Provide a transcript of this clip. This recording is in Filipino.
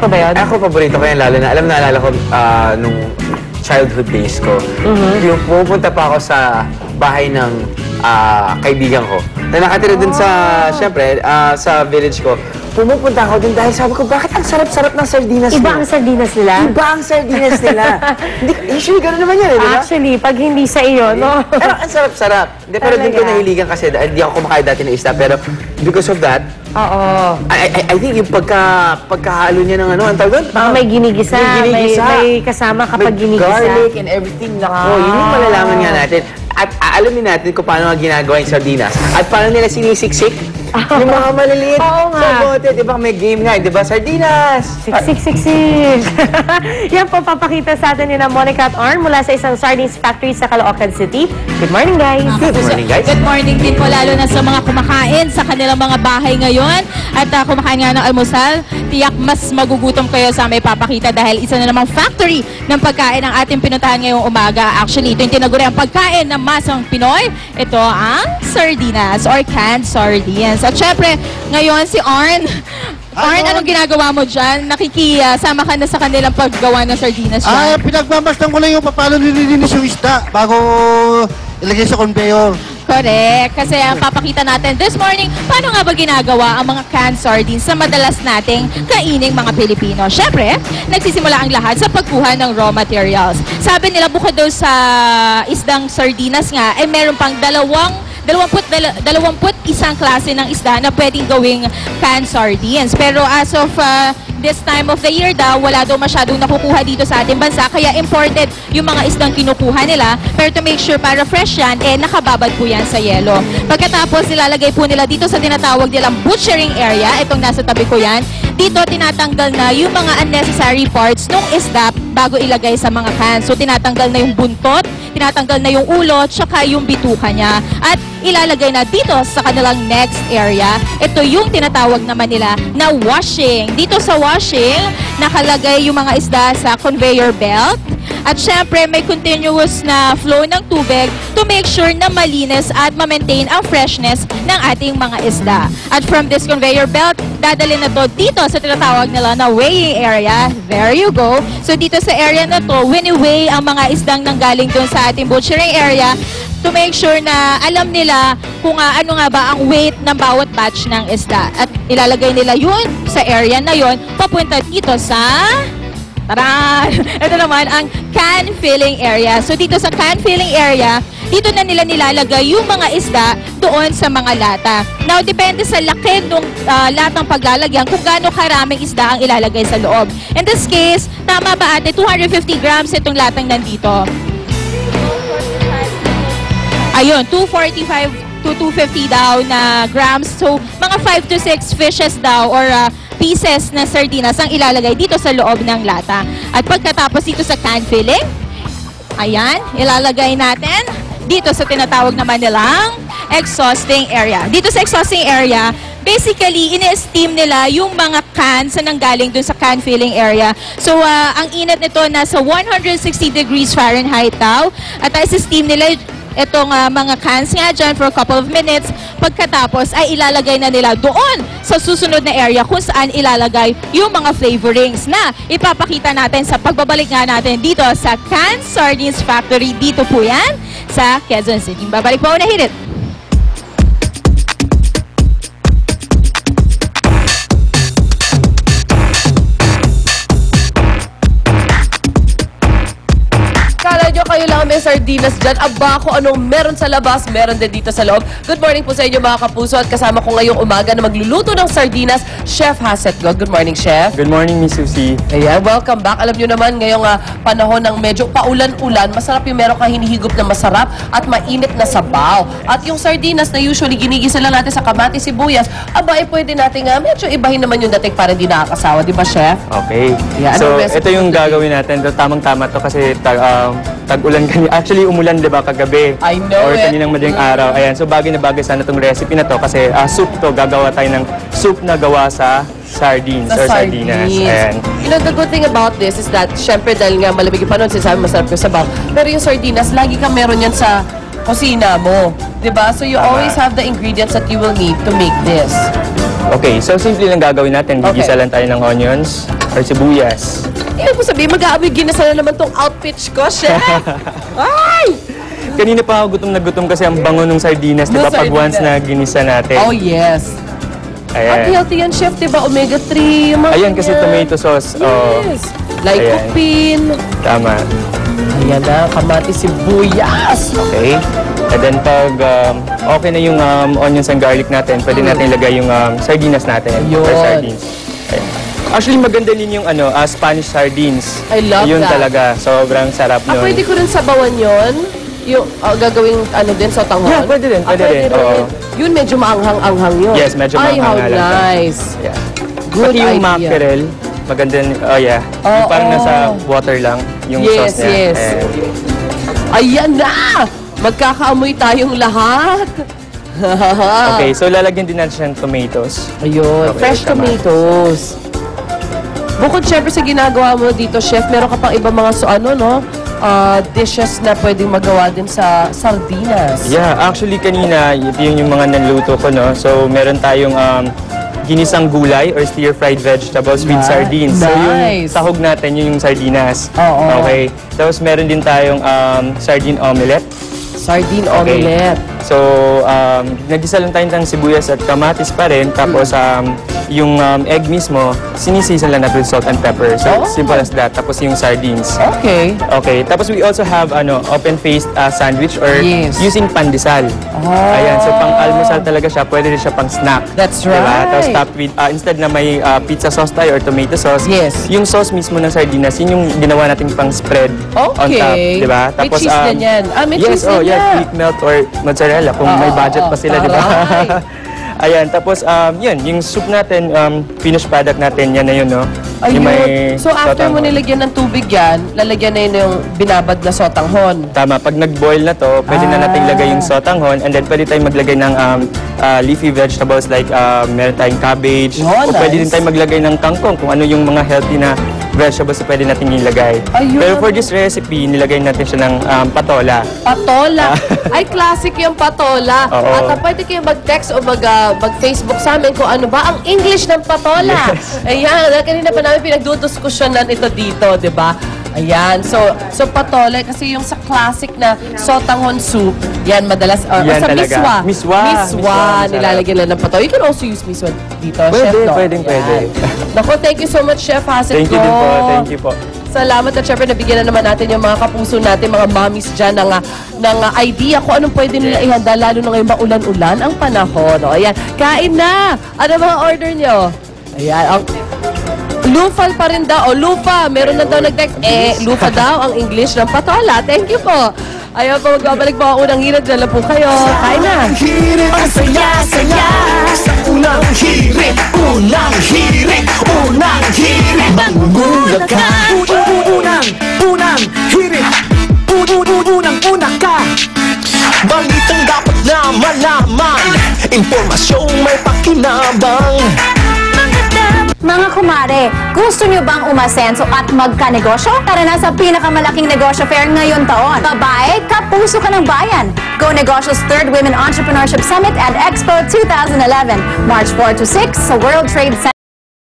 Paborito ba yan? Ako, paborito ko yan. Lalo na, naalala ko nung childhood days ko. Yung pupunta pa ako sa bahay ng kaibigan ko. Na nakatira dun sa, syempre, sa village ko. Pumupunta ako dun dahil sabi ko, bakit ang sarap-sarap ng sardinas Iba ang sardinas nila? Iba ang sardinas nila. Usually, gano'n naman yan, di ba? Actually, pag hindi sa iyo, no? Pero ang sarap-sarap. Pero din ko nahiligan kasi, hindi ako kumakain dati ng isda. Pero because of that, oo. I think yung pagkahalo niya ng ano, ang tawag doon? May ginigisa, may kasama kapag ginigisa. May garlic and everything. Nako, yun yung malalaman nga natin. At aalamin natin kung paano nga ginagawa yung sardinas. At paano nila sinisiksik yung mga maliliit sa bote. Diba may game nga, diba? Sardinas! Siksik! Yan po papakita sa atin ni na Monica at Arn mula sa isang sardines factory sa Caloocan City. Good morning, guys! Good morning, guys! Good morning din po, lalo na sa mga kumakain sa kanilang mga bahay ngayon. At kumakain nga ng almusal, tiyak mas magugutom kayo sa may papakita dahil isa na namang factory ng pagkain ang ating pinuntahan ngayong umaga. Actually, ito yung tinaguri ang pagkain ng masang Pinoy. Ito ang sardinas or canned sardines. At syempre, ngayon si Arn. Arn, anong ginagawa mo dyan? Nakikisama ka na sa kanilang paggawa ng sardinas dyan? Pinagmamasdan ko lang yung paano nililinis yung isda bago ilagay sa conveyor. Correct. Kasi ang papakita natin this morning, paano nga ba ginagawa ang mga canned sardines sa madalas nating kaining mga Pilipino? Syempre, nagsisimula ang lahat sa pagkuha ng raw materials. Sabi nila, bukod daw sa isdang sardinas nga, ay meron pang 21 klase ng isda na pwedeng gawing canned sardines. Pero as of this time of the year daw, wala daw masyadong nakukuha dito sa ating bansa. Kaya imported yung mga isdang kinukuha nila. Pero to make sure para fresh yan, nakababad po yan sa yelo. Pagkatapos, nilalagay po nila dito sa tinatawag nilang butchering area. Itong nasa tabi ko yan. Dito, tinatanggal na yung mga unnecessary parts ng isda bago ilagay sa mga cans. So, tinatanggal na yung buntot, tinatanggal na yung ulo, tsaka yung bituka niya. At ilalagay na dito sa kanilang next area. Ito yung tinatawag naman nila na washing. Dito sa washing, nakalagay yung mga isda sa conveyor belt. At syempre, may continuous na flow ng tubig to make sure na malinis at ma-maintain ang freshness ng ating mga isda. At from this conveyor belt, dadalhin na to dito sa tinatawag nila na weighing area. There you go. So dito sa area na to, wini-weigh ang mga isdang nanggaling doon sa ating butchering area to make sure na alam nila kung ano nga ba ang weight ng bawat batch ng isda. At ilalagay nila yun sa area na yun, papunta dito sa... Tara! Ito naman ang can filling area. So dito sa can filling area, dito na nila nilalagay yung mga isda doon sa mga lata. Now, depende sa laki ng latang paglalagyan kung gaano karaming isda ang ilalagay sa loob. In this case, tama ba ate, 250 grams itong latang nandito? Ayun, 245 to 250 daw na grams. So, mga 5 to 6 fishes daw or pieces na sardinas ang ilalagay dito sa loob ng lata. At pagkatapos dito sa can filling, ayan, ilalagay natin dito sa tinatawag naman nilang exhausting area. Dito sa exhausting area, basically, ini-steam nila yung mga cans na nanggaling dun sa can filling area. So, ang init nito nasa 160 degrees Fahrenheit daw. At i-steam nila itong mga cans nga dyan for a couple of minutes. Pagkatapos ay ilalagay na nila doon sa susunod na area kung saan ilalagay yung mga flavorings na ipapakita natin sa pagbabalik nga natin dito sa Canned Sardines Factory. Dito po yan sa Quezon City. Babalik po na hirit. Kayo lang may sardinas dyan. Aba, kung anong meron sa labas, meron din dito sa loob. Good morning po sa inyo mga kapuso at kasama ko ngayong umaga na magluluto ng sardinas, Chef Hasetgo. Good morning, Chef. Good morning, Miss Susie. Ayan, welcome back. Alam nyo naman, ngayong panahon ng medyo paulan-ulan, masarap yung meron kang hinihigop na masarap at mainit na sabaw. At yung sardinas na usually ginigisa lang natin sa kamatis, sibuyas, aba, pwede natin medyo ibahin naman yung dating para hindi nakakasawa. Di ba, Chef? Okay. Yeah, so, ito yung gagawin natin. Tamang-tama to kasi tag-ulan kanina. Actually, umulan, di ba, kagabi? I know or kaninang madaling araw. Ayan, so bagay na bagay sana itong recipe na to kasi soup to. Gagawa tayo ng soup na gawa sa sardines or sardinas. Ayan. You know, the good thing about this is that, syempre, dahil nga malamig yung panahon, sinasabi masarap yung sabaw. Pero yung sardinas, lagi kang meron yan sa kusina mo. Diba? So you always have the ingredients that you will need to make this. Okay, so simple lang gagawin natin. Gigisa lang tayo ng onions. or sibuyas. Ibig mo sabihin, mag-aamoy ginasa na naman tong outfit ko, chef. Ay! Kanina pa ako gutom na gutom kasi ang bango ng sardinas, di ba? Pag once na ginisa natin. Oh, yes. At Ayan. healthy yan, chef, di ba? Omega-3, yung mga Ayan kasi ganyan. tomato sauce. Oh, Yes. Lycopene. tama. Ayan na, kamatis sibuyas. Okay. And then pag okay na yung onions and garlic natin, pwede natin ilagay yung sardinas natin. Yun. Or sardines. Ayan. Actually, maganda din yung Spanish sardines. I love Yun that. talaga. Sobrang sarap nun. Pwede ko rin sabawan yon. Yung gagawing din sa tanghon? Yeah, pwede rin, pwede rin. Oo. Yun, medyo maanghang-anghang yun. Yes, medyo Ay, how maanghang lang siya. nice. Yeah. Good Pati yung idea. mackerel, maganda. Oh, yeah. Yung parang nasa water lang yung Yes, sauce niya. yes. Ayan na! Magkakaamoy tayong lahat. Okay, so lalagyan din natin siya ng tomatoes. Ayun, Okay, fresh tama. tomatoes. Bukod syempre sa ginagawa mo dito, chef, meron ka pang ibang mga dishes na pwedeng magawa din sa sardinas. Yeah, actually kanina, yun yung mga nanluto ko, no? So, meron tayong ginisang gulay or stir-fried vegetables with sardines. So, yung Nice. sahog natin, yun yung sardinas. Oo. Okay. Tapos, meron din tayong sardine omelette. Sardine Okay. omelette. So, nagisa lang tayo ng sibuyas at kamatis pa rin. Tapos, yung egg mismo, sinisisan lang natin with salt and pepper. So, Oh. simple as that. Tapos, yung sardines. Okay. Okay. Tapos, we also have open-faced sandwich or Yes. using pandesal. Ayan. So, pang-almusal talaga siya. Pwede rin siya pang-snack. That's Diba? right. Tapos, top with, instead na may pizza sauce tayo or tomato sauce, Yes. yung sauce mismo ng sardinas, yun yung ginawa nating pang-spread on top. Okay. Diba? May cheese din yan. May yes, cheese din yes, yan. Greek melt or mozzarella kung may budget pa sila, di ba? Taray. Ayan, tapos yun, yung soup natin, finished product natin, yan na yun, no? Yung Ayun. So after mo sotanghon. nilagyan ng tubig yan, lalagyan na yun yung binabad na sotanghon. Tama, pag nag-boil na to, pwede na natin lagay yung sotanghon and then pwede tayong maglagay ng leafy vegetables like meron tayong cabbage Oh, o pwede nice. din tayong maglagay ng kangkong kung ano yung mga healthy na vegetables na pwede natin ilagay. Ayun. Pero for this recipe, nilagay natin siya ng patola. Patola. Ay, classic yung patola. Oo. At pwede kayo mag-text o mag-Facebook sa amin kung ano ba ang English ng patola. Yes. Ayan, kanina pa namin pinagdudiskusyonan ito dito, di ba? Ayan, so patola, kasi yung sa classic na sotanghon soup, yan madalas, or Yan sa talaga. miswa. Miswa, Nilalagyan lang ng patola. You can also use miswa dito, Pwede, Chef. No? pwedeng, pwede. Naku, thank you so much, Chef Hasid Thank you din po, thank you po. Salamat at syempre nabigyan na naman natin yung mga kapuso natin, mga mommies dyan ng idea kung anong pwede nila ihanda, lalo na ngayon maulan-ulan ang panahon. O, ayan, kain na! Ano mga order nyo? Ayan, ang lufal pa rin daw. O, lufa. Meron na daw nag-text. Lufa daw ang English ng patola. Thank you po. Ayaw po, magbabalik po ang unang hirit. Dala po kayo. Kain na. Hirit ang saya-saya sa unang hirit, unang hirit, unang hirit. Magugulat ka. Unang hirit, unang ka. Balitang dapat na malaman, impormasyong may pakinabang. Mga kumare, gusto nyo bang umasenso at magka-negosyo? Tara na sa pinakamalaking negosyo fair ngayon taon. Babae, kapuso ka ng bayan. Go Negosyo's 3rd Women Entrepreneurship Summit and Expo 2011, March 4 to 6 sa World Trade Center.